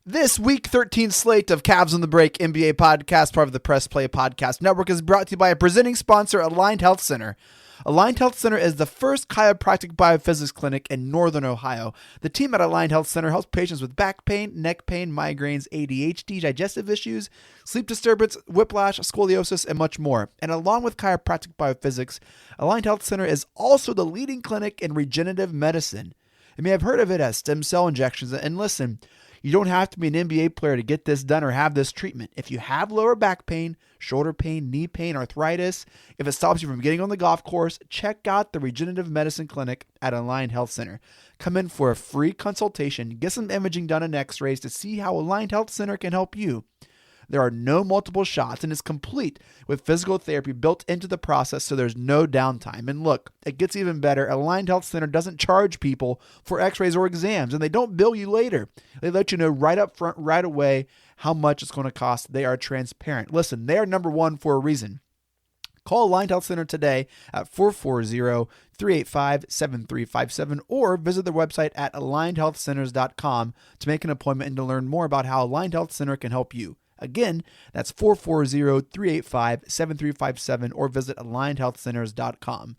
This Week 13 slate of Cavs on the Break NBA podcast, part of the Press Play Podcast Network, is brought to you by a presenting sponsor, Aligned Health Center. Aligned Health Center is the first chiropractic biophysics clinic in Northern Ohio. The team at Aligned Health Center helps patients with back pain, neck pain, migraines, ADHD, digestive issues, sleep disturbance, whiplash, scoliosis, and much more. And along with chiropractic biophysics, Aligned Health Center is also the leading clinic in regenerative medicine. You may have heard of it as stem cell injections. And listen, you don't have to be an NBA player to get this done or have this treatment. If you have lower back pain, shoulder pain, knee pain, arthritis, if it stops you from getting on the golf course, check out the Regenerative Medicine Clinic at Aligned Health Center. Come in for a free consultation, get some imaging done and x-rays to see how Aligned Health Center can help you. There are no multiple shots and it's complete with physical therapy built into the process, so there's no downtime. And look, it gets even better. Aligned Health Center doesn't charge people for x-rays or exams, and they don't bill you later. They let you know right up front, right away, how much it's going to cost. They are transparent. Listen, they are number one for a reason. Call Aligned Health Center today at 440-385-7357 or visit their website at alignedhealthcenters.com to make an appointment and to learn more about how Aligned Health Center can help you. Again, that's 440-385-7357 or visit alignedhealthcenters.com.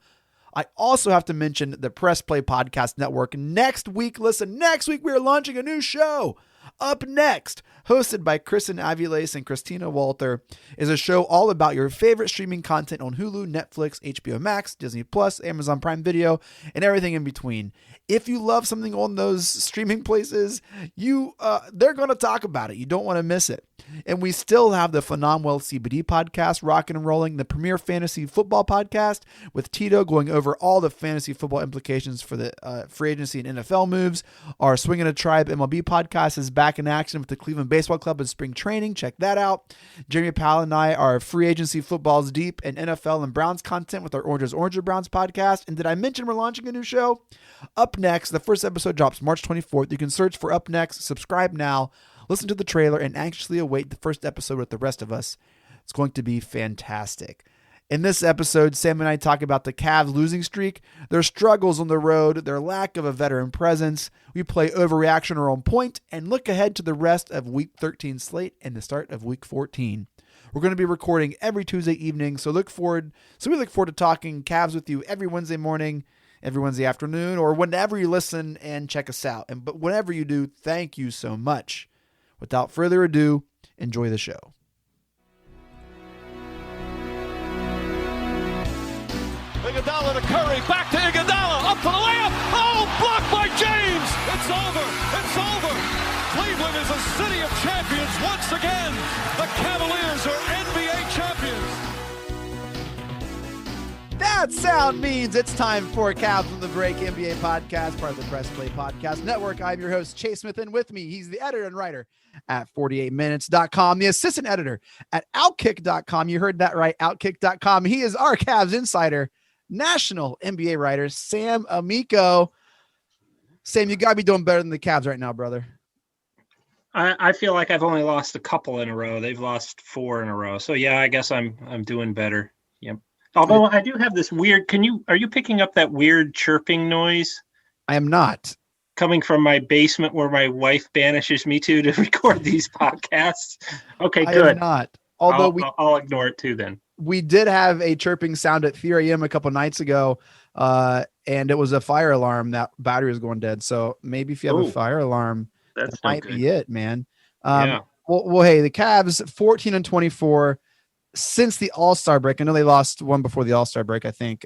I also have to mention the Press Play Podcast Network. Next week we are launching a new show. Up next, hosted by Kristen Aviles and Christina Walter, is a show all about your favorite streaming content on Hulu, Netflix, HBO Max, Disney Plus, Amazon Prime Video, and everything in between. If you love something on those streaming places, they're going to talk about it. You don't want to miss it. And we still have the Phenomenal CBD podcast, rocking and rolling, the premier fantasy football podcast with Tito going over all the fantasy football implications for the free agency and NFL moves. Our Swinging a Tribe MLB podcast is back in action with the Cleveland Baseball Club in spring training. Check that out. Jeremy Powell and I are free agency footballs deep and NFL and Browns content with our Oranges Orange Browns podcast. And did I mention we're launching a new show? Up Next, the first episode drops March 24th. You can search for Up Next, subscribe now, listen to the trailer, and anxiously await the first episode with the rest of us. It's going to be fantastic. In this episode, Sam and I talk about the Cavs losing streak, their struggles on the road, their lack of a veteran presence. We play Overreaction or On Point and look ahead to the rest of Week 13 slate and the start of Week 14. We're going to be recording every Tuesday evening, so we look forward to talking Cavs with you every Wednesday morning, every Wednesday afternoon, or whenever you listen and check us out. But whenever you do, thank you so much. Without further ado, enjoy the show. Iguodala to Curry, back to Iguodala, up for the layup. Oh, blocked by James. It's over. It's over. Cleveland is a city of champions once again. The Cavaliers are NBA champions. That sound means it's time for Cavs on the Break NBA podcast, part of the Press Play Podcast Network. I'm your host, Chase Smith, and with me, he's the editor and writer at 48minutes.com, the assistant editor at Outkick.com. You heard that right, Outkick.com. He is our Cavs insider, national NBA writer, Sam Amico. Sam, you got to be doing better than the Cavs right now, brother. I feel like I've only lost a couple in a row. They've lost 4 in a row. So, yeah, I guess I'm doing better. Yep. Although I do have this weird, are you picking up that weird chirping noise? I am not. Coming from my basement where my wife banishes me to record these podcasts. Okay, good. I am not. Although I'll ignore it too then. We did have a chirping sound at 3 a.m. a couple nights ago, and it was a fire alarm. That battery was going dead. So maybe if you have a fire alarm, that might be it, man. Yeah. Well, hey, the Cavs 14-24 since the All-Star break. I know they lost one before the All-Star break, I think.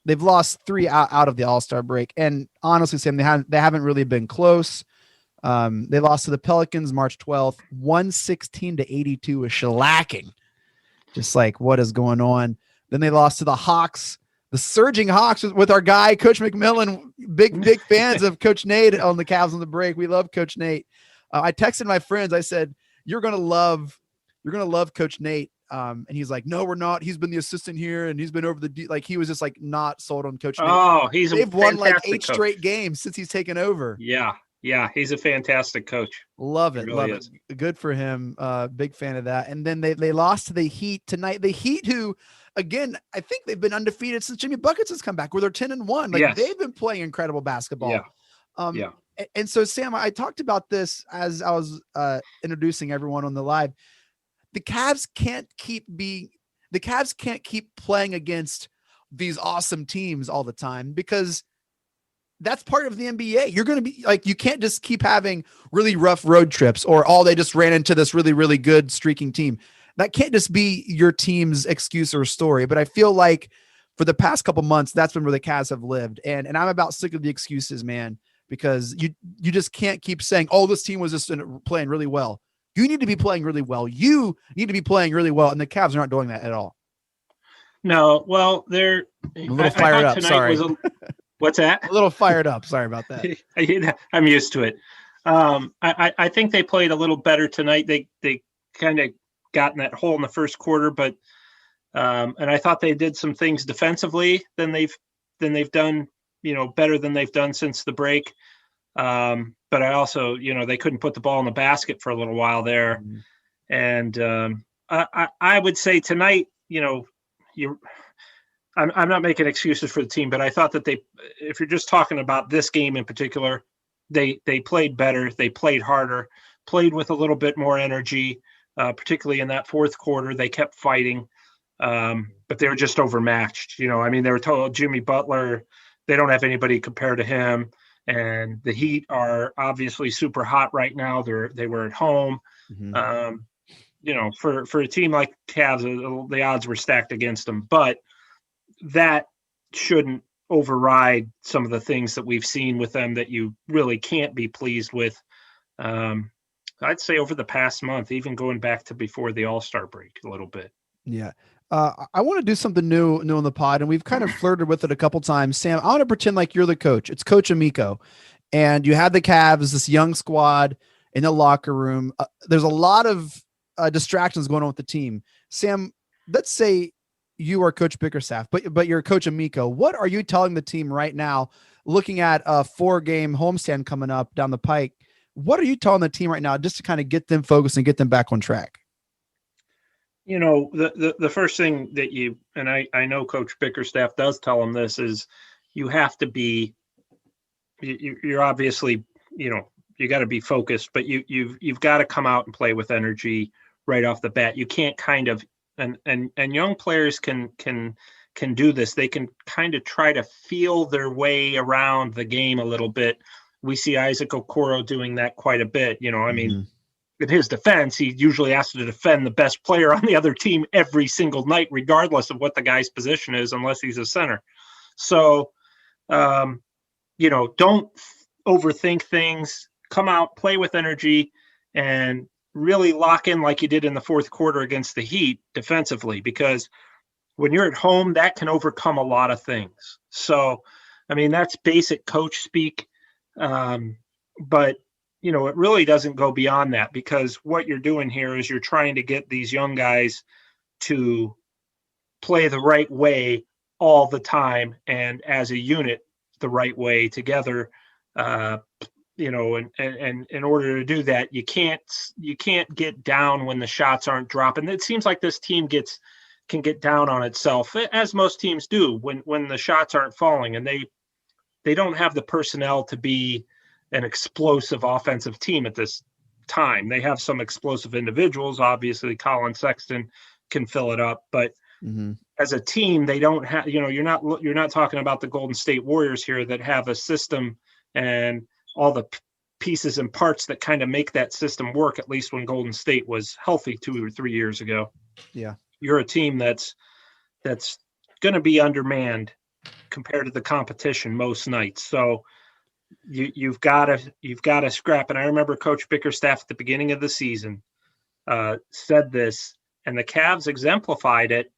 They've lost 3 out of the All-Star break. And honestly, Sam, they haven't really been close. They lost to the Pelicans March 12th, 116-82, a shellacking. Just like, what is going on? Then they lost to the Hawks, the surging Hawks with our guy, Coach McMillan. Big fans of Coach Nate on the Cavs on the break. We love Coach Nate. I texted my friends. I said, you're going to love Coach Nate. And he's like, no, we're not. He's been the assistant here, and he's been over the he was just like not sold on Coach Nate. Oh, they've won like 8 straight games since he's taken over. Yeah, he's a fantastic coach. Love it, really love it. Good for him. Big fan of that. And then they lost to the Heat tonight. The Heat, who, again, I think they've been undefeated since Jimmy Buckets has come back, where they're 10-1. They've been playing incredible basketball. Yeah. And so, Sam, I talked about this as I was introducing everyone on the live. The Cavs can't keep playing against these awesome teams all the time, because that's part of the NBA. You're going to be like, you can't just keep having really rough road trips, or they just ran into this really, really good streaking team. That can't just be your team's excuse or story. But I feel like for the past couple months, that's been where the Cavs have lived. And I'm about sick of the excuses, man, because you just can't keep saying, oh, this team was just playing really well. You need to be playing really well. You need to be playing really well. And the Cavs are not doing that at all. No, well, they're a little fired up. Sorry. What's that? A little fired up. Sorry about that. I'm used to it. I think they played a little better tonight. They kind of got in that hole in the first quarter, but and I thought they did some things defensively than they've done, better than they've done since the break. But I also, they couldn't put the ball in the basket for a little while there. Mm-hmm. And I would say tonight, I'm not making excuses for the team, but I thought that if you're just talking about this game in particular, they played better, they played harder, played with a little bit more energy, particularly in that fourth quarter. They kept fighting, but they were just overmatched. They were told Jimmy Butler, they don't have anybody compared to him, and the Heat are obviously super hot right now. They were at home. Mm-hmm. For a team like Cavs, the odds were stacked against them, but that shouldn't override some of the things that we've seen with them that you really can't be pleased with. I'd say over the past month, even going back to before the All-Star break a little bit. Yeah. I want to do something new on the pod, and we've kind of flirted with it a couple times. Sam, I want to pretend like you're the coach. It's Coach Amico, and you have the Cavs, this young squad in the locker room. There's a lot of distractions going on with the team. Sam, let's say you are Coach Bickerstaff, but you're Coach Amico. What are you telling the team right now, looking at a 4-game homestand coming up down the pike? What are you telling the team right now just to kind of get them focused and get them back on track? The first thing that and I know Coach Bickerstaff does tell them this, is you have to be, you're obviously, you got to be focused, but you've got to come out and play with energy right off the bat. You can't kind of, and young players can do this. They can kind of try to feel their way around the game a little bit. We see Isaac Okoro doing that quite a bit. In his defense, he usually has to defend the best player on the other team every single night, regardless of what the guy's position is, unless he's a center. So, don't overthink things. Come out, play with energy, and really lock in like you did in the fourth quarter against the Heat defensively, because when you're at home, that can overcome a lot of things. So, that's basic coach speak. But, it really doesn't go beyond that, because what you're doing here is you're trying to get these young guys to play the right way all the time, and as a unit, the right way together. And in order to do that, you can't get down when the shots aren't dropping. It seems like this team can get down on itself, as most teams do, when the shots aren't falling, and they don't have the personnel to be an explosive offensive team at this time. They have some explosive individuals. Obviously, Colin Sexton can fill it up, but as a team, they don't have. You're not talking about the Golden State Warriors here that have a system and all the pieces and parts that kind of make that system work, at least when Golden State was healthy 2 or 3 years ago. Yeah. You're a team that's going to be undermanned compared to the competition most nights. So you've got to scrap. And I remember Coach Bickerstaff at the beginning of the season said this, and the Cavs exemplified it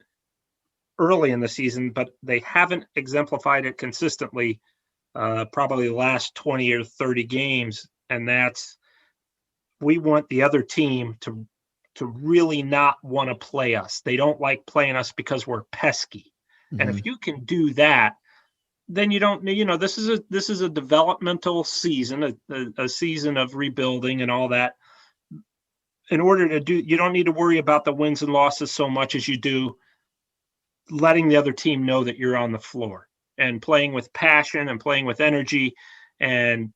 early in the season, but they haven't exemplified it consistently probably the last 20 or 30 games. And that's, we want the other team to really not want to play us. They don't like playing us because we're pesky. Mm-hmm. And if you can do that, then you don't, this is a developmental season, a season of rebuilding and all that. In order to do, you don't need to worry about the wins and losses so much as you do letting the other team know that you're on the floor and playing with passion and playing with energy. And,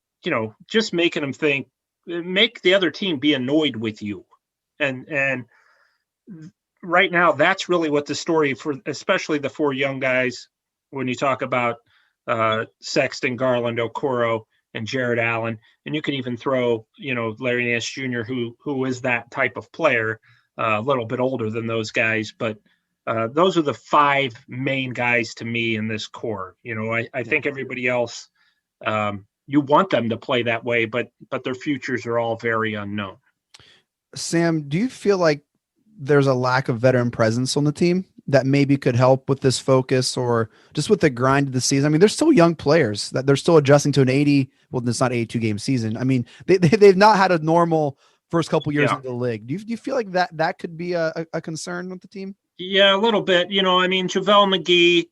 just making them think, make the other team be annoyed with you. And right now, that's really what the story for, especially the 4 young guys, when you talk about Sexton, Garland, Okoro, and Jared Allen, and you can even throw, Larry Nance Jr., who is that type of player, a little bit older than those guys, but those are the 5 main guys to me in this core. I think everybody else, you want them to play that way, but their futures are all very unknown. Sam, do you feel like there's a lack of veteran presence on the team that maybe could help with this focus or just with the grind of the season? I mean, they're still young players that they're still adjusting to an 80. Well, it's not 82 game season. I mean, they've not had a normal first couple years in the league. Do you feel like that could be a concern with the team? Yeah, a little bit. JaVale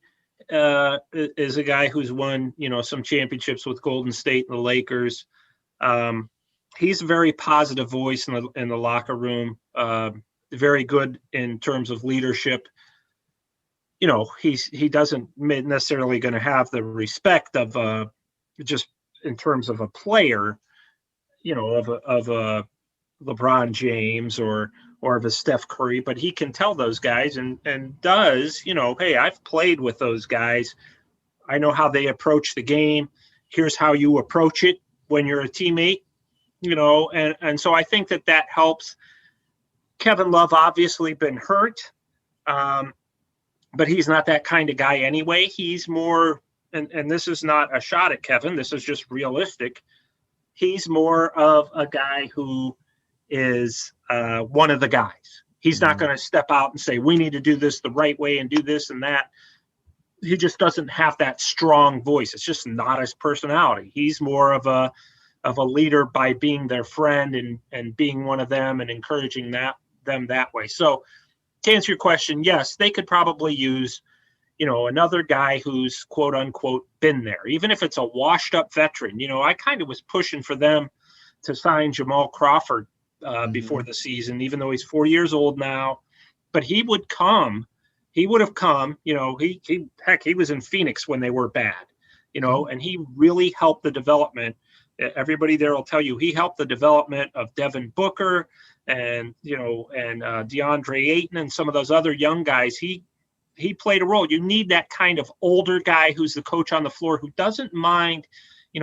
McGee is a guy who's won, some championships with Golden State and the Lakers. He's a very positive voice in the locker room. Very good in terms of leadership. He doesn't necessarily going to have the respect of just in terms of a player, of a LeBron James or of a Steph Curry, but he can tell those guys and does, hey, I've played with those guys. I know how they approach the game. Here's how you approach it when you're a teammate, and so I think that helps. Kevin Love obviously been hurt, but he's not that kind of guy anyway. He's more, and this is not a shot at Kevin, this is just realistic. He's more of a guy who is one of the guys. He's not going to step out and say, we need to do this the right way and do this and that. He just doesn't have that strong voice. It's just not his personality. He's more of a leader by being their friend and being one of them and encouraging them that way. So to answer your question, yes, they could probably use, another guy who's quote unquote been there, even if it's a washed up veteran. I kind of was pushing for them to sign Jamal Crawford before the season, even though he's 4 years old now, but he would have come, he was in Phoenix when they were bad, and he really helped the development. Everybody there will tell you he helped the development of Devin Booker and DeAndre Ayton and some of those other young guys. He played a role. You need that kind of older guy who's the coach on the floor who doesn't mind,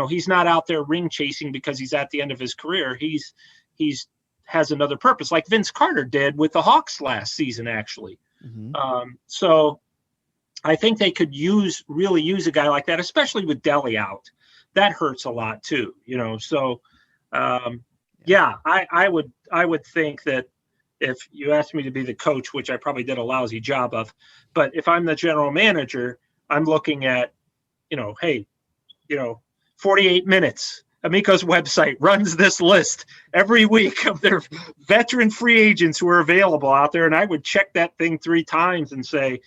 he's not out there ring chasing because he's at the end of his career. He's has another purpose, like Vince Carter did with the Hawks last season, actually. So I think they could really use a guy like that, especially with Delly out. That hurts a lot too, So, I would think that if you asked me to be the coach, which I probably did a lousy job of, but if I'm the general manager, I'm looking at, 48 minutes. Amico's website runs this list every week of their veteran free agents who are available out there, and I would check that thing 3 times and say,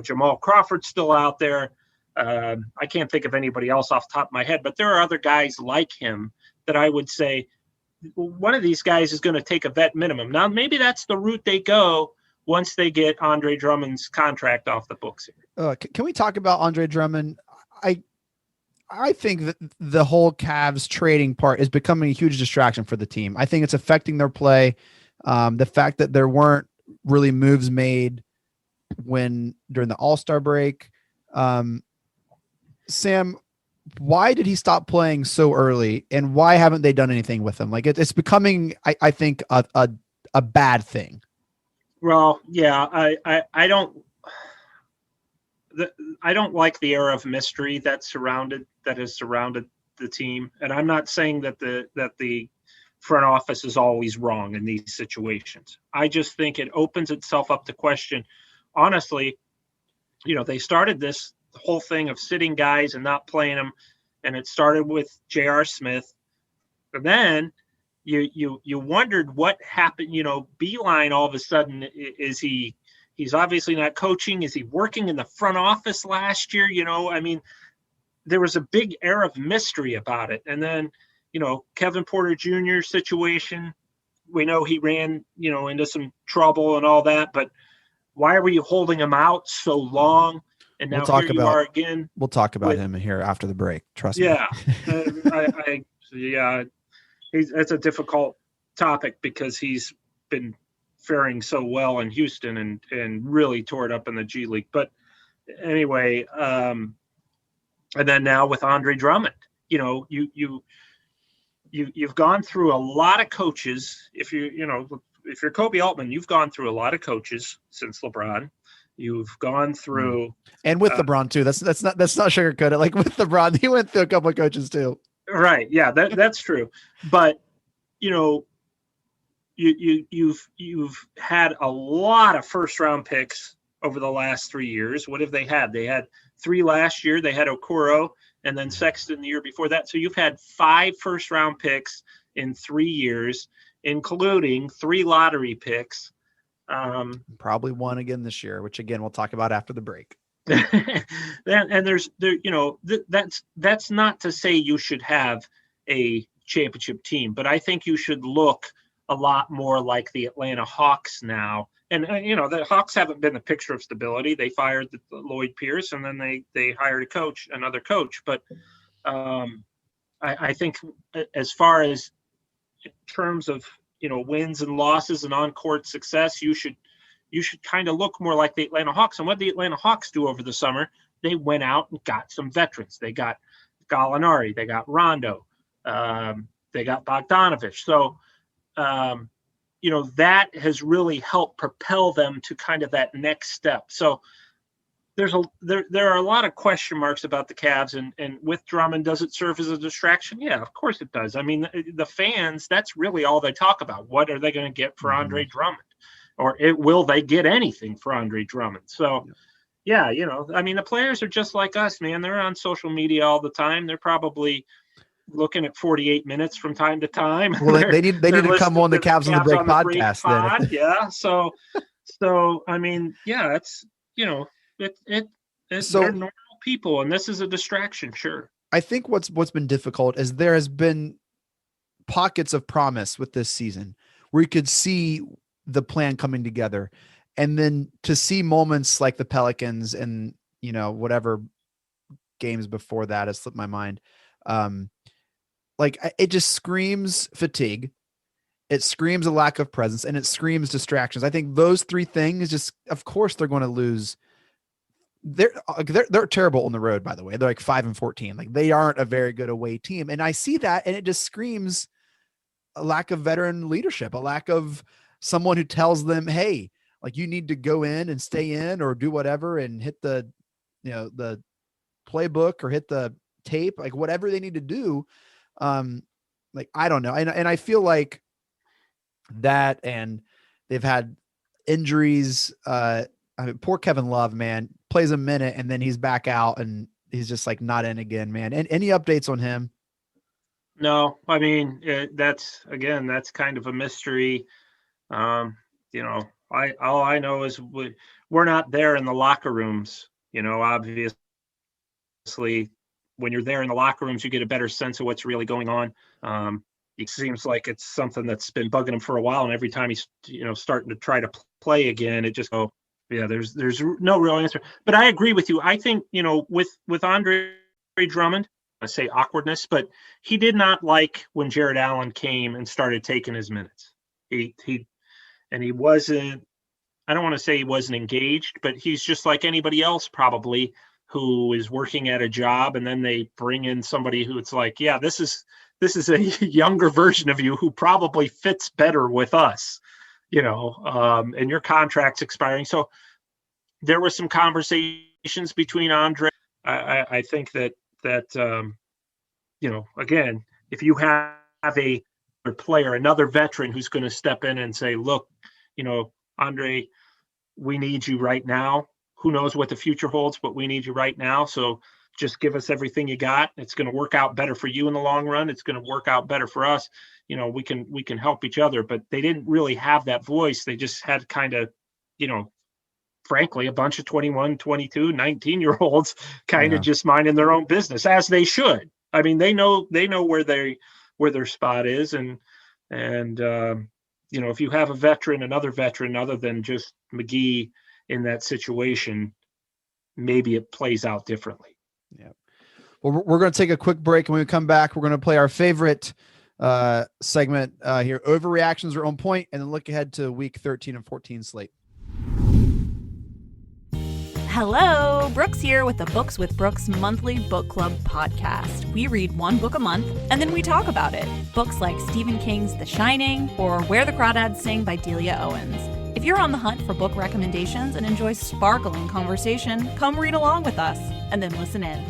Jamal Crawford's still out there. I can't think of anybody else off the top of my head, but there are other guys like him that I would say one of these guys is going to take a vet minimum. Now, maybe that's the route they go once they get Andre Drummond's contract off the books here. Can we talk about Andre Drummond? I think that the whole Cavs trading part is becoming a huge distraction for the team. I think it's affecting their play. The fact that there weren't really moves made during the All-Star break. Sam, why did he stop playing so early, and why haven't they done anything with him? Like it's becoming, I think, a bad thing. Well, yeah, I don't like the air of mystery that has surrounded the team, and I'm not saying that the front office is always wrong in these situations. I just think it opens itself up to question. Honestly, they started this whole thing of sitting guys and not playing them, and it started with J.R. Smith, and then you wondered what happened. Beeline all of a sudden, he's obviously not coaching. Is he working in the front office last year? There was a big air of mystery about it. And then, Kevin Porter Jr. situation, we know he ran, into some trouble and all that, but why were you holding him out so long? And now you are again. We'll talk about him here after the break. Trust me. Yeah. So yeah, that's a difficult topic because he's been faring so well in Houston and really tore it up in the G League. But anyway, and then now with Andre Drummond, you've gone through a lot of coaches. If you're Kobe Altman, you've gone through a lot of coaches since LeBron. You've gone through, and with LeBron too. That's not sugarcoat it. Like with LeBron, he went through a couple of coaches too. Right? Yeah, that's true. But you've had a lot of first round picks over the last 3 years. What have they had? They had 3 last year. They had Okoro and then Sexton the year before that. So you've had 5 first round picks in 3 years, including 3 lottery picks. Probably one again this year, which again we'll talk about after the break. And that's not to say you should have a championship team, but I think you should look a lot more like the Atlanta Hawks now. And the Hawks haven't been the picture of stability. They fired Lloyd Pierce, and then they hired another coach. But I think as far as in terms of wins and losses and on-court success, you should kind of look more like the Atlanta Hawks. And what the Atlanta Hawks do over the summer, they went out and got some veterans. They got Gallinari, they got Rondo, they got Bogdanovich. So, that has really helped propel them to kind of that next step. So there are a lot of question marks about the Cavs, and with Drummond, does it serve as a distraction? Yeah, of course it does. I mean, the fans, that's really all they talk about. What are they going to get for Andre Drummond? Or will they get anything for Andre Drummond? So, yeah, I mean, the players are just like us, man. They're on social media all the time. They're probably looking at 48 minutes from time to time. Well, they need to come on the Cavs on the Break podcast. Then. Yeah. So, I mean, yeah, it's, it's they're normal people, and this is a distraction. Sure. I think what's been difficult is there has been pockets of promise with this season where you could see the plan coming together, and then to see moments like the Pelicans and, whatever games before that has slipped my mind. Like it just screams fatigue. It screams a lack of presence, and it screams distractions. I think those 3 things just, of course they're going to lose. They're terrible on the road, by the way. They're like 5-14. Like they aren't a very good away team. And I see that, and it just screams a lack of veteran leadership, a lack of someone who tells them, hey, like you need to go in and stay in or do whatever and hit the, the playbook or hit the tape, like whatever they need to do. Like, I don't know. And I feel like that, and they've had injuries. I mean, poor Kevin Love, man, plays a minute and then he's back out and he's just like not in again, man. And any updates on him? No, I mean, that's kind of a mystery. All I know is we're not there in the locker rooms, obviously when you're there in the locker rooms, you get a better sense of what's really going on. It seems like it's something that's been bugging him for a while. And every time he's, starting to try to play again, it just, there's no real answer. But I agree with you. I think, with Andre Drummond, I say awkwardness, but he did not like when Jared Allen came and started taking his minutes. He wasn't, I don't want to say he wasn't engaged, but he's just like anybody else probably who is working at a job, and then they bring in somebody who it's like, yeah, this is a younger version of you who probably fits better with us, and your contract's expiring. So there were some conversations between Andre. I think that again, if you have a player, another veteran who's going to step in and say, look, Andre, we need you right now. Who knows what the future holds, but we need you right now. So just give us everything you got. It's going to work out better for you in the long run. It's going to work out better for us. We can help each other, but they didn't really have that voice. They just had kind of, frankly, a bunch of 21, 22, 19-year-olds kind of just minding their own business, as they should. I mean, they know where their spot is. And if you have another veteran other than just McGee in that situation, maybe it plays out differently. Yeah. Well, we're going to take a quick break, and when we come back, we're going to play our favorite segment here, Overreactions or On Point, and then look ahead to week 13 and 14 slate. Hello, Brooks here with the Books with Brooks monthly book club podcast. We read one book a month and then we talk about it. Books like Stephen King's The Shining or Where the Crawdads Sing by Delia Owens. If you're on the hunt for book recommendations and enjoy sparkling conversation, come read along with us and then listen in.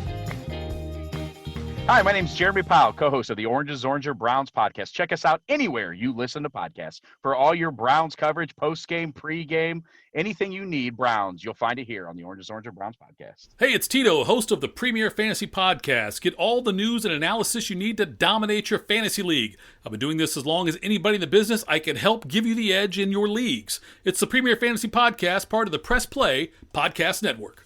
Hi, my name is Jeremy Powell, co-host of the Oranges, Oranger, Browns podcast. Check us out anywhere you listen to podcasts. For all your Browns coverage, post-game, pre-game, anything you need Browns, you'll find it here on the Oranges, Oranger, Browns podcast. Hey, it's Tito, host of the Premier Fantasy Podcast. Get all the news and analysis you need to dominate your fantasy league. I've been doing this as long as anybody in the business. I can help give you the edge in your leagues. It's the Premier Fantasy Podcast, part of the Press Play Podcast Network.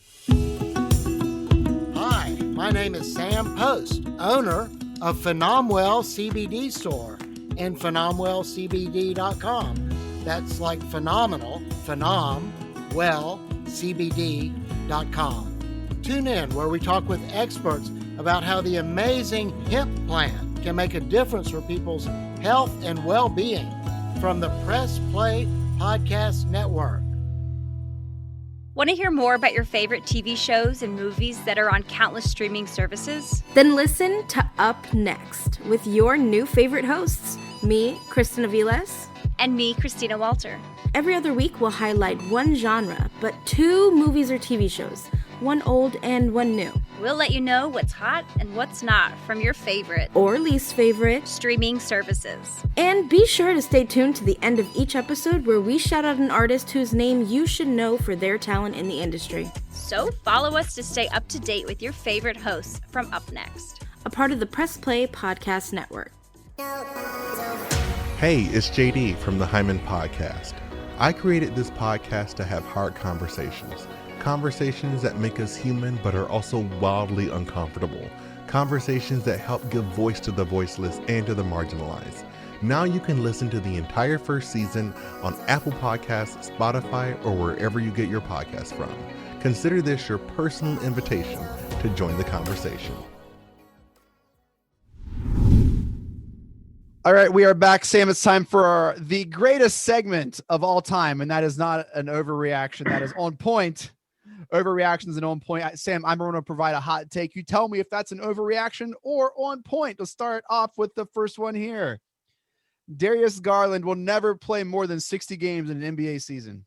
Hi, my name is Sam Post, owner of Phenomwell CBD store and PhenomwellCBD.com. That's like phenomenal, PhenomwellCBD.com. Tune in where we talk with experts about how the amazing hemp plant can make a difference for people's health and well-being from the Press Play Podcast Network. Want to hear more about your favorite TV shows and movies that are on countless streaming services? Then listen to Up Next with your new favorite hosts, me, Kristen Aviles, And me, Christina Walter. Every other week we'll highlight one genre, but 2 movies or TV shows, one old and one new. We'll let you know what's hot and what's not from your favorite or least favorite streaming services. And be sure to stay tuned to the end of each episode where we shout out an artist whose name you should know for their talent in the industry. So follow us to stay up to date with your favorite hosts from Up Next, a part of the Press Play Podcast Network. Hey, it's JD from the Hyman Podcast. I created this podcast to have hard conversations. Conversations that make us human but are also wildly uncomfortable. Conversations that help give voice to the voiceless and to the marginalized. Now you can listen to the entire first season on Apple Podcasts, Spotify, or wherever you get your podcasts from. Consider this your personal invitation to join the conversation. All right, we are back. Sam, it's time for the greatest segment of all time, and that is not an overreaction. That is On Point. Overreactions and On Point. Sam, I'm going to provide a hot take. You tell me if that's an overreaction or on point. Let's start off with the first one here. Darius Garland will never play more than 60 games in an NBA season.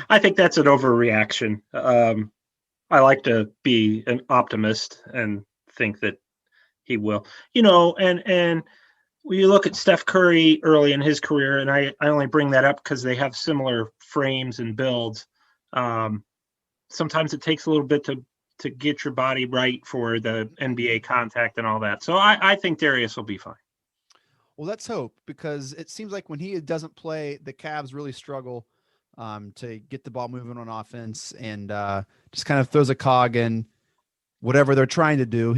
I think that's an overreaction. I like to be an optimist and think that he will. You know, and when you look at Steph Curry early in his career, and I only bring that up because they have similar frames and builds. Sometimes it takes a little bit to get your body right for the NBA contact and all that. So I think Darius will be fine. Well, let's hope, because it seems like when he doesn't play, the Cavs really struggle to get the ball moving on offense, and just kind of throws a cog in whatever they're trying to do.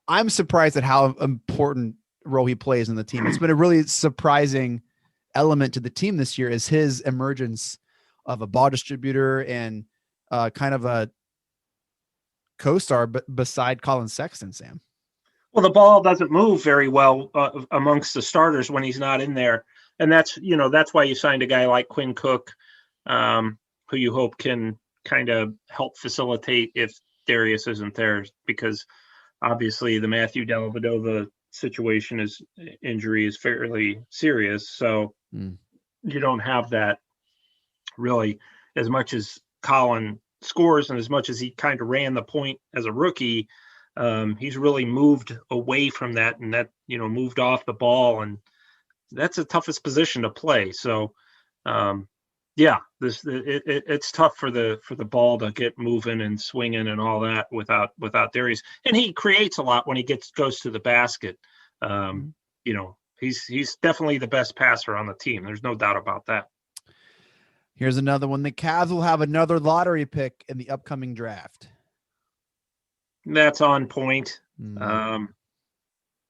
I'm surprised at how important role he plays in the team. It's been a really surprising element to the team this year, is his emergence of a ball distributor and kind of a co-star beside Colin Sexton, Sam. Well, the ball doesn't move very well amongst the starters when he's not in there. And that's why you signed a guy like Quinn Cook, who you hope can kind of help facilitate if Darius isn't there, because obviously the Matthew Dellavedova injury is fairly serious. So you don't have that really, as much as Colin scores and as much as he kind of ran the point as a rookie. He's really moved away from that, and that, moved off the ball, and that's the toughest position to play. So, it's tough for the ball to get moving and swinging and all that without Darius. And he creates a lot when he goes to the basket. He's definitely the best passer on the team. There's no doubt about that. Here's another one. The Cavs will have another lottery pick in the upcoming draft. That's on point. Mm-hmm.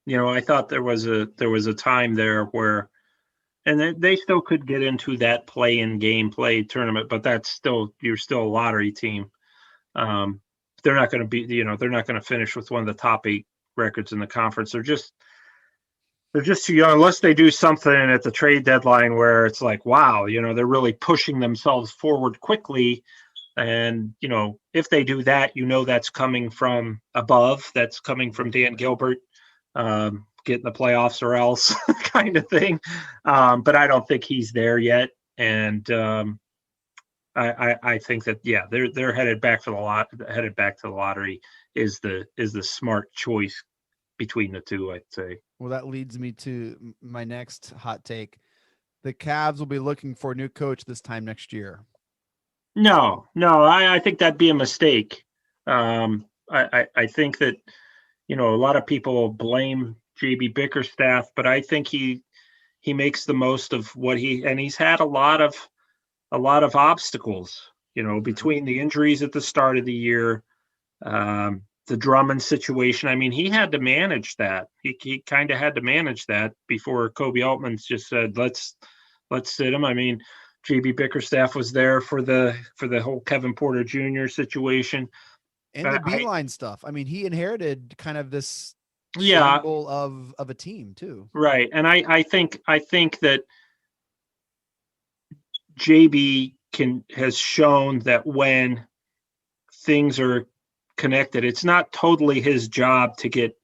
I thought there was a time there where, and they still could get into that play tournament, but you're still a lottery team. they're not going to be, they're not going to finish with one of the top 8 records in the conference. They're just too young, unless they do something at the trade deadline where it's like, wow, they're really pushing themselves forward quickly. And, if they do that, that's coming from above. That's coming from Dan Gilbert, get in the playoffs or else kind of thing. But I don't think he's there yet. And I think that, they're headed back to the lottery is the smart choice between the two, I'd say. Well, that leads me to my next hot take. The Cavs will be looking for a new coach this time next year. No, I think that'd be a mistake. I think that, a lot of people blame JB Bickerstaff, but I think he makes the most of what he's had a lot of obstacles, between the injuries at the start of the year, the Drummond situation. I mean, he had to manage that. He kind of had to manage that before Kobe Altman just said, let's sit him. I mean, JB Bickerstaff was there for the whole Kevin Porter Jr. situation. And the Beeline stuff. I mean, he inherited kind of this symbol of a team too. Right. And I think that JB has shown that when things are connected, it's not totally his job to get,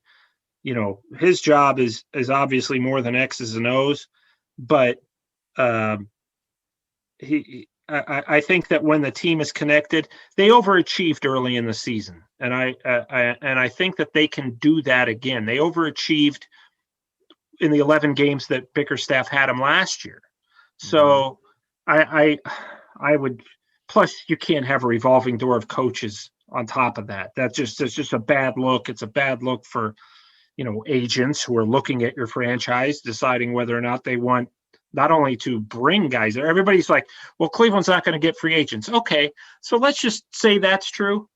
his job is obviously more than X's and O's, but I think that when the team is connected, they overachieved early in the season, and I think that they can do that again. They overachieved in the 11 games that Bickerstaff had them last year. So I would. Plus, you can't have a revolving door of coaches on top of that. It's just a bad look. It's a bad look for agents who are looking at your franchise, deciding whether or not they want not only to bring guys there. Everybody's like, well, Cleveland's not going to get free agents. Okay, so let's just say that's true.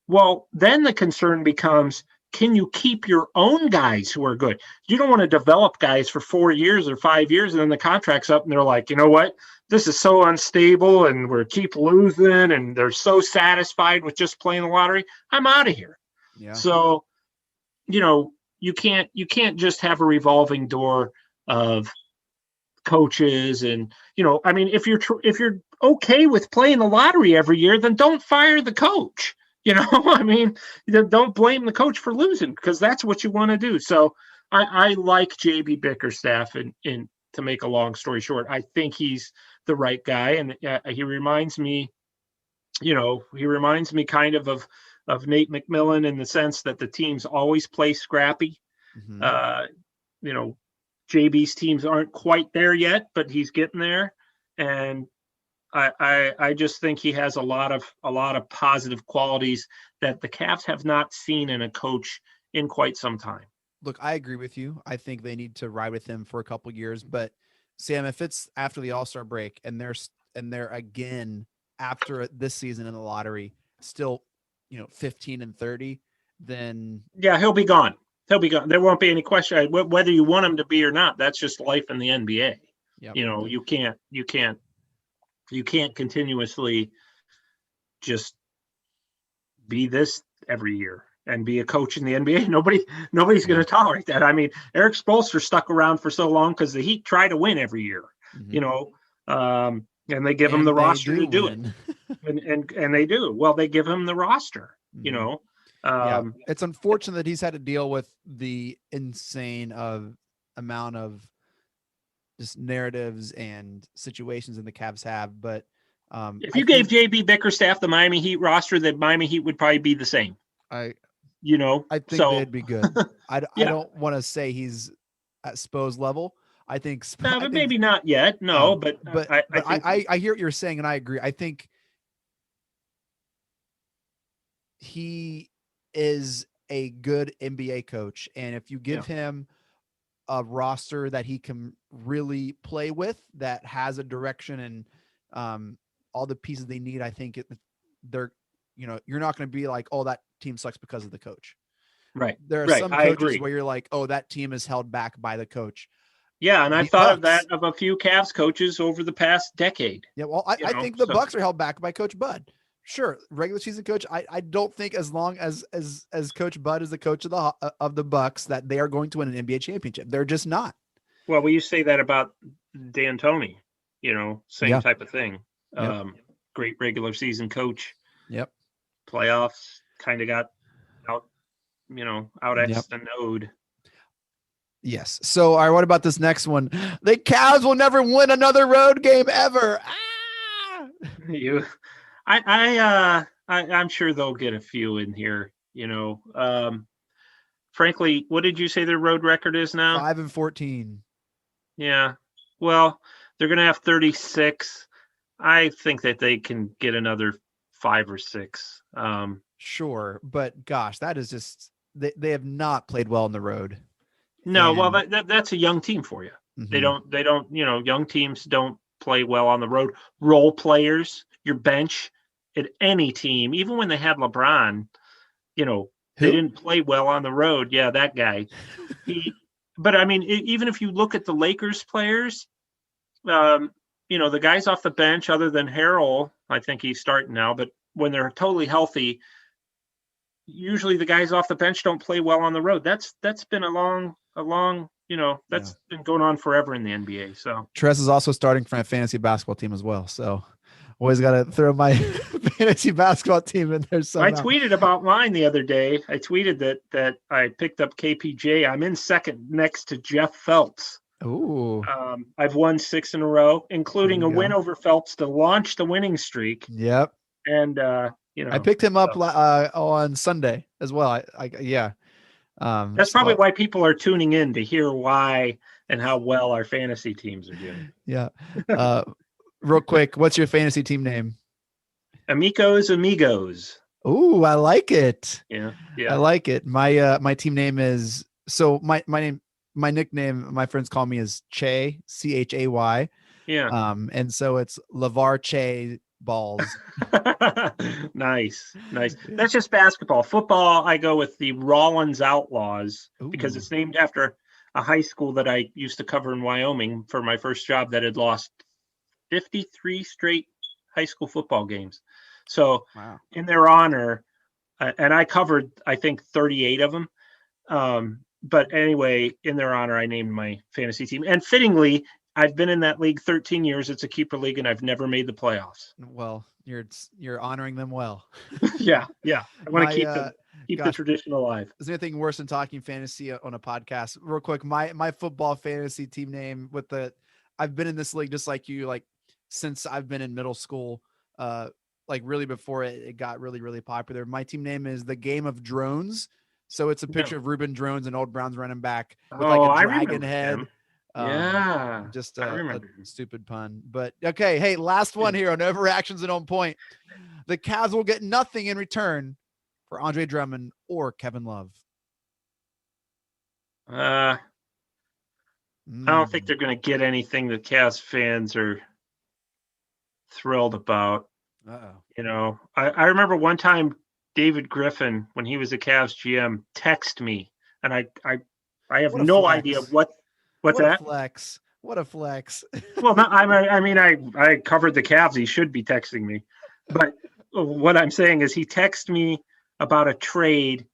Well, then the concern becomes, can you keep your own guys who are good? You don't want to develop guys for 4 years or 5 years, and then the contract's up, and they're like, you know what? This is so unstable, and we keep losing, and they're so satisfied with just playing the lottery. I'm out of here. Yeah. So, you can't just have a revolving door of coaches, and I mean, if you're okay with playing the lottery every year, then don't fire the coach. I mean, don't blame the coach for losing, because that's what you want to do. So I like JB Bickerstaff, and to make a long story short, I think he's the right guy, and he reminds me kind of Nate McMillan in the sense that the teams always play scrappy. Mm-hmm. JB's teams aren't quite there yet, but he's getting there. And I just think he has a lot of positive qualities that the Cavs have not seen in a coach in quite some time. Look, I agree with you. I think they need to ride with him for a couple years, but Sam, if it's after the All-Star break and they're again after this season in the lottery, still, 15-30, then he'll be gone. He'll be gone. There won't be any question whether you want him to be or not. That's just life in the NBA. Yep. You can't continuously just be this every year and be a coach in the NBA. Nobody's going to tolerate that. I mean, Eric Spoelstra stuck around for so long because the Heat try to win every year, and they give him the roster to do it. and they do. Well, they give him the roster, It's unfortunate that he's had to deal with the insane amount of just narratives and situations in the Cavs have. But if you gave JB Bickerstaff the Miami Heat roster, the Miami Heat would probably be the same. I think they'd be good. I don't want to say he's at Spo's level. I think, maybe not yet. No, but I hear what you're saying, and I agree. I think he is a good NBA coach, and if you give him a roster that he can really play with, that has a direction and all the pieces they need, I think they're you're not going to be like, oh, that team sucks because of the coach. Right. There are some coaches where you're like, oh, that team is held back by the coach. Yeah, and I've thought of that of a few Cavs coaches over the past decade. Yeah, well, I think the Bucks are held back by Coach Bud. Sure, regular season coach. I don't think as long as Coach Bud is the coach of the Bucks that they are going to win an NBA championship. They're just not. Well, we used to say that about D'Antoni, same Yeah. type of thing. Yep. Great regular season coach. Yep. Playoffs kind of got out X the node. Yes. So, all right, what about this next one? The Cavs will never win another road game ever. I'm sure they'll get a few in here. Frankly, what did you say their road record is now? 5-14. Yeah. Well, they're going to have 36. I think that they can get another 5 or 6. Sure, but gosh, that is just they have not played well on the road. No, well, that's a young team for you. Mm-hmm. They don't, young teams don't play well on the road. Role players, your bench at any team, even when they had LeBron, they didn't play well on the road. Yeah, that guy. But I mean, even if you look at the Lakers players, the guys off the bench, other than Harrell, I think he's starting now, but when they're totally healthy, usually the guys off the bench don't play well on the road. That's been a long, been going on forever in the NBA. So Tress is also starting for a fantasy basketball team as well. So always got to throw my fantasy basketball team in there somehow. I tweeted about mine the other day. I tweeted that I picked up KPJ. I'm in second next to Jeff Phelps. Ooh. I've won 6 in a row, including a win over Phelps to launch the winning streak. Yep. And I picked him up on Sunday as well. That's probably why people are tuning in to hear why and how well our fantasy teams are doing. Yeah. Real quick, what's your fantasy team name? Amigos. Ooh, I like it. Yeah. I like it. My team name is my nickname, my friends call me is Che, Chay. Yeah. And so it's LeVar Che balls. Nice. That's just basketball. Football, I go with the Rollins Outlaws. Ooh. Because it's named after a high school that I used to cover in Wyoming for my first job that had lost 53 straight high school football games. So in their honor, and I covered, I think, 38 of them. But anyway, in their honor, I named my fantasy team. And fittingly, I've been in that league 13 years. It's a keeper league, and I've never made the playoffs. Well, you're honoring them well. Yeah. I want to keep the tradition alive. Is there anything worse than talking fantasy on a podcast? Real quick, my football fantasy team name I've been in this league just like you, like since I've been in middle school, like really before it got really, really popular. My team name is the Game of Drones. So it's a picture of Reuben Drones, an old Browns running back with like a dragon head. Just a stupid pun, but okay. Hey, last one here on Overreactions and On Point. The Cavs will get nothing in return for Andre Drummond or Kevin Love. I don't think they're going to get anything that Cavs fans are thrilled about. I remember one time David Griffin, when he was a Cavs GM, texted me, and I have no idea what's that? What a flex. Well, no, I covered the Cavs. He should be texting me, but what I'm saying is he texted me about a trade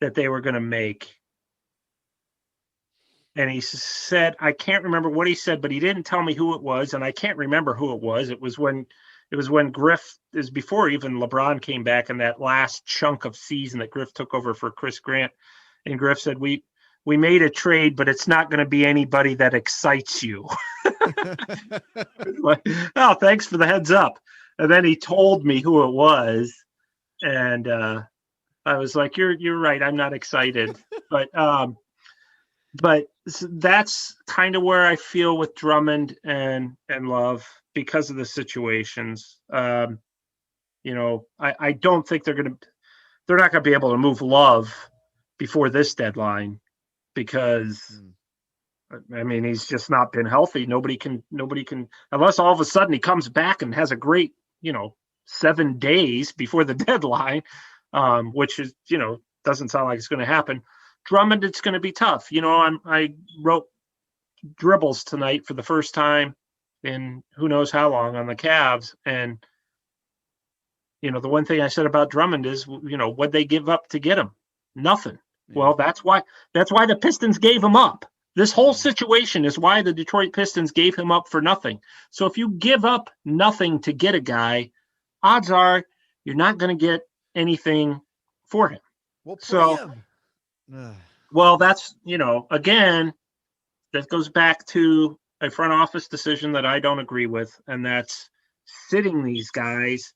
that they were going to make. And he said, I can't remember what he said, but he didn't tell me who it was. And I can't remember who it was. It was when Griff is before even LeBron came back in that last chunk of season that Griff took over for Chris Grant. And Griff said, we made a trade, but it's not going to be anybody that excites you. Like, oh, thanks for the heads up. And then he told me who it was. And I was like, you're right. I'm not excited. But that's kind of where I feel with Drummond and Love because of the situations. I don't think they're not going to be able to move Love before this deadline because he's just not been healthy. Nobody can unless all of a sudden he comes back and has a great, 7 days before the deadline, which is, doesn't sound like it's going to happen. Drummond, it's going to be tough. I wrote dribbles tonight for the first time in who knows how long on the Cavs, and the one thing I said about Drummond is, what'd they give up to get him? Nothing. Yeah. Well, that's why the Pistons gave him up. This whole situation is why the Detroit Pistons gave him up for nothing. So if you give up nothing to get a guy, odds are you're not going to get anything for him. Well, that's, again, that goes back to a front office decision that I don't agree with, and that's sitting these guys.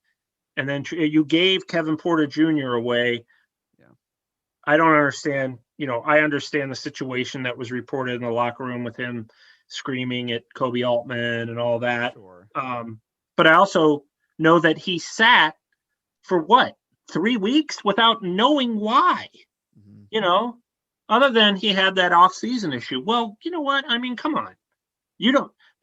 And then you gave Kevin Porter Jr. away. Yeah. I don't understand. I understand the situation that was reported in the locker room with him screaming at Kobe Altman and all that. Sure. But I also know that he sat for 3 weeks without knowing why, other than he had that off-season issue. Well, you know what? I mean, come on.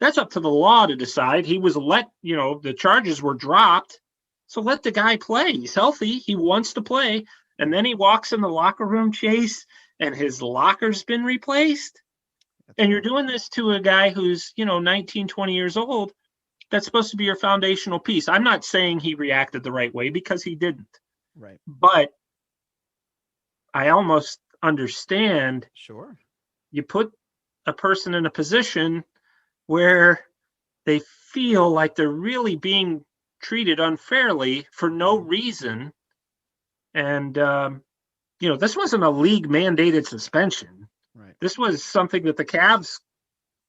That's up to the law to decide. He was the charges were dropped. So let the guy play. He's healthy. He wants to play. And then he walks in the locker room, Chase, and his locker's been replaced. And you're doing this to a guy who's, 19, 20 years old. That's supposed to be your foundational piece. I'm not saying he reacted the right way, because he didn't. Right. But I almost understand. Sure. You put a person in a position where they feel like they're really being treated unfairly for no reason. And, this wasn't a league mandated suspension. Right. This was something that the Cavs,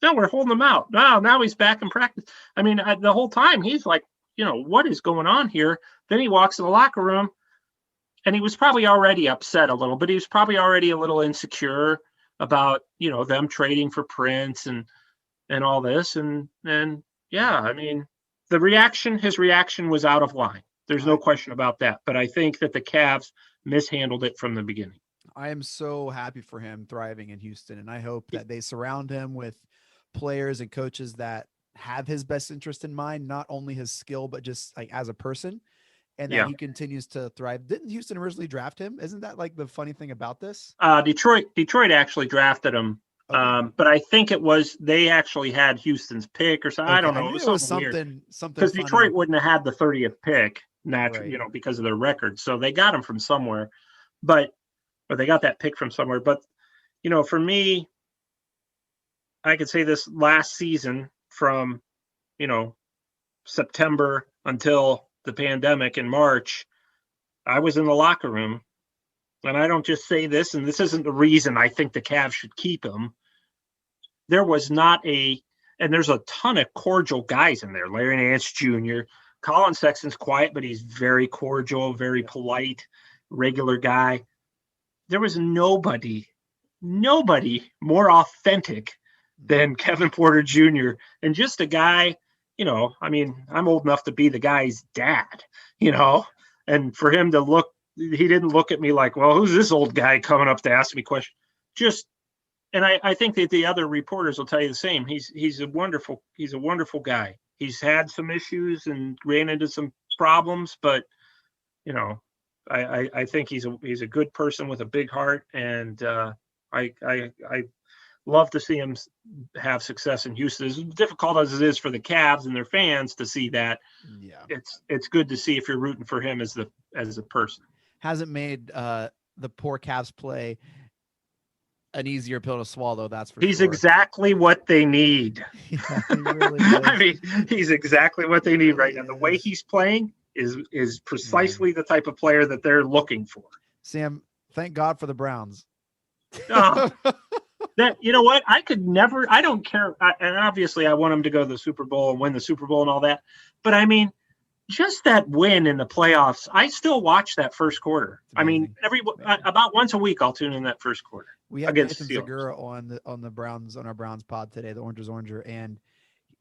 we're holding him out. No, now he's back in practice. I mean, the whole time he's like, what is going on here? Then he walks in the locker room, and he was probably already upset a little, but he was probably already a little insecure about, them trading for Prince and all this. And yeah, I mean, his reaction was out of line. There's no question about that. But I think that the Cavs mishandled it from the beginning. I am so happy for him thriving in Houston, and I hope that they surround him with players and coaches that have his best interest in mind, not only his skill, but just like as a person, and that he continues to thrive. Didn't Houston originally draft him? Isn't that like the funny thing about this? Detroit actually drafted him. Okay. But I think they actually had Houston's pick or something. Okay. I don't know. It was something because Detroit wouldn't have had the 30th pick naturally, right, because of their record. So they got him from somewhere, or they got that pick from somewhere. But, for me, I could say this last season from, September until the pandemic in March, I was in the locker room. And I don't just say this, and this isn't the reason I think the Cavs should keep him. There was and there's a ton of cordial guys in there. Larry Nance Jr., Colin Sexton's quiet, but he's very cordial, very polite, regular guy. There was nobody more authentic than Kevin Porter Jr. and just a guy, I'm old enough to be the guy's dad, and for him to he didn't look at me like, well, who's this old guy coming up to ask me questions? And I think that the other reporters will tell you the same. He's a wonderful guy. He's had some issues and ran into some problems, but I think he's a good person with a big heart, and I love to see him have success in Houston. As difficult as it is for the Cavs and their fans to see that, it's good to see if you're rooting for him as a person. Hasn't made the poor Cavs play an easier pill to swallow, that's for sure. He's exactly what they need. Yeah, he really is. I mean, he's exactly what they need right now. The way he's playing is precisely the type of player that they're looking for. Sam, thank God for the Browns. That, you know what? I don't care. And obviously I want him to go to the Super Bowl and win the Super Bowl and all that. But I mean, just that win in the playoffs, I still watch that first quarter. I mean, about once a week, I'll tune in that first quarter. We had Nathan Segura on the Browns, on our Browns pod today, the Orange is Oranger, and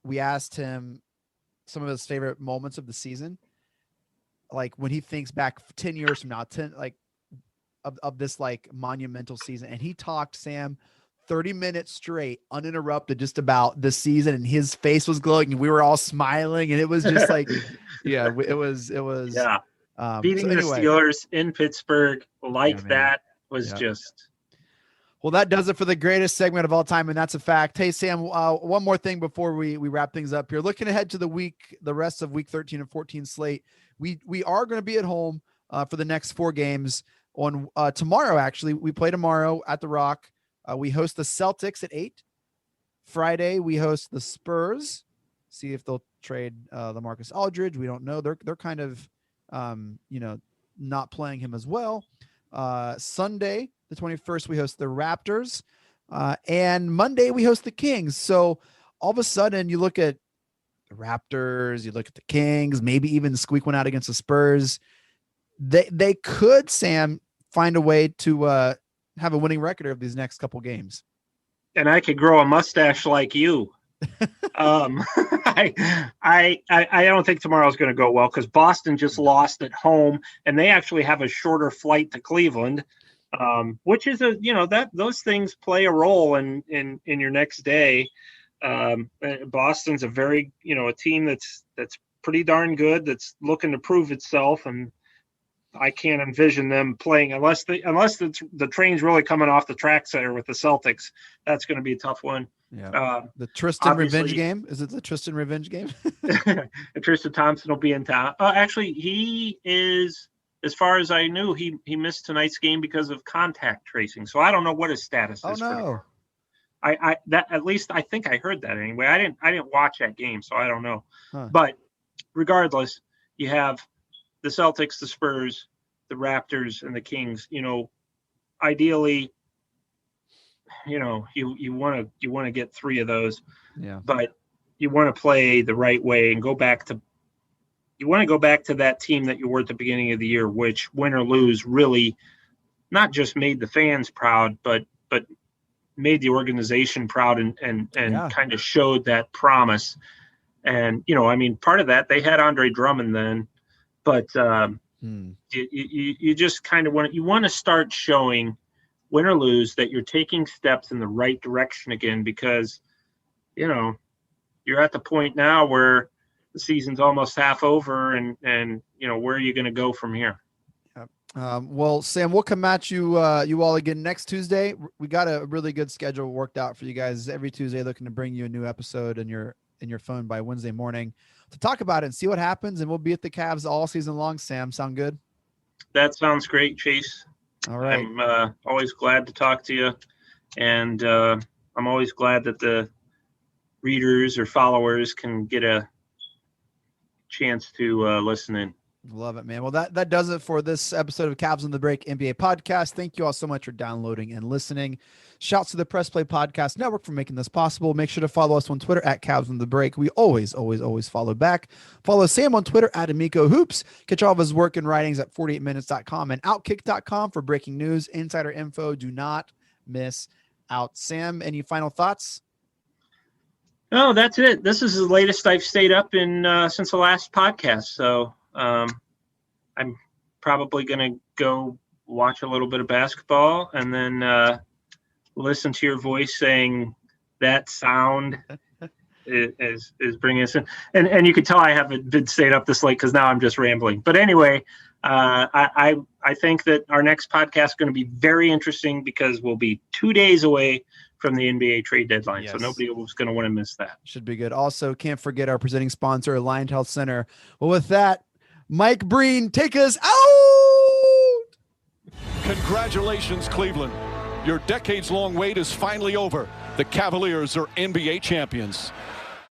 we asked him some of his favorite moments of the season, like when he thinks back 10 years from now, of this like monumental season, and he talked, Sam, 30 minutes straight, uninterrupted, just about the season, and his face was glowing, and we were all smiling, and it was just like, it was. Beating the Steelers in Pittsburgh that was just. Well, that does it for the greatest segment of all time, and that's a fact. Hey, Sam, one more thing before we wrap things up here. Looking ahead to the rest of week 13 and 14 slate, we are going to be at home for the next 4 games. On tomorrow, actually, we play tomorrow at the Rock. We host the Celtics at 8. Friday, we host the Spurs. See if they'll trade LaMarcus Aldridge. We don't know. They're kind of, not playing him as well. Sunday, the 21st, we host the Raptors. And Monday, we host the Kings. So all of a sudden, you look at the Raptors, you look at the Kings, maybe even squeak one out against the Spurs. They could, Sam, find a way to have a winning record of these next couple games. And I could grow a mustache like you. I don't think tomorrow's going to go well because Boston just lost at home, and they actually have a shorter flight to Cleveland, which is those things play a role in your next day. Boston's a very a team that's pretty darn good, that's looking to prove itself, and I can't envision them playing unless the train's really coming off the tracks there with the Celtics. That's going to be a tough one. Yeah. The Tristan revenge game. Is it the Tristan revenge game? Tristan Thompson will be in town. Actually, he is, as far as I knew, he missed tonight's game because of contact tracing. So I don't know what his status is. Oh no. At least I think I heard that anyway. I didn't watch that game, so I don't know. Huh. But regardless, you have the Celtics, the Spurs, the Raptors, and the Kings. Ideally, you want to get 3 of those. Yeah. But you want to play the right way and go back to that team that you were at the beginning of the year, which, win or lose, really not just made the fans proud, but made the organization proud and kind of showed that promise. And part of that, they had Andre Drummond then, but you just kind of want to start showing, win or lose, that you're taking steps in the right direction again, because you're at the point now where the season's almost half over, and where are you going to go from here? Well, Sam, we'll come at you all again next Tuesday. We got a really good schedule worked out for you guys every Tuesday, looking to bring you a new episode in your phone by Wednesday morning to talk about it and see what happens. And we'll be at the Cavs all season long. Sam, sound good? That sounds great, Chase. All right. I'm always glad to talk to you, and I'm always glad that the readers or followers can get a chance to listen in. Love it, man. Well, that does it for this episode of Cavs on the Break NBA podcast. Thank you all so much for downloading and listening. Shouts to the Press Play Podcast Network for making this possible. Make sure to follow us on Twitter at Cavs on the Break. We always follow back. Follow Sam on Twitter at Amico Hoops. Catch all of his work and writings at 48minutes.com and outkick.com for breaking news, insider info. Do not miss out. Sam, any final thoughts? No, that's it. This is the latest I've stayed up in since the last podcast. So I'm probably going to go watch a little bit of basketball and then listen to your voice saying that sound is bringing us in. And you can tell I haven't been stayed up this late because now I'm just rambling. But anyway, I think that our next podcast is going to be very interesting because we'll be 2 days away from the NBA trade deadline. Yes. So nobody was going to want to miss that. Should be good. Also, can't forget our presenting sponsor, Alliant Health Center. Well, with that, Mike Breen, take us out. Congratulations, Cleveland. Your decades-long wait is finally over. The Cavaliers are NBA champions.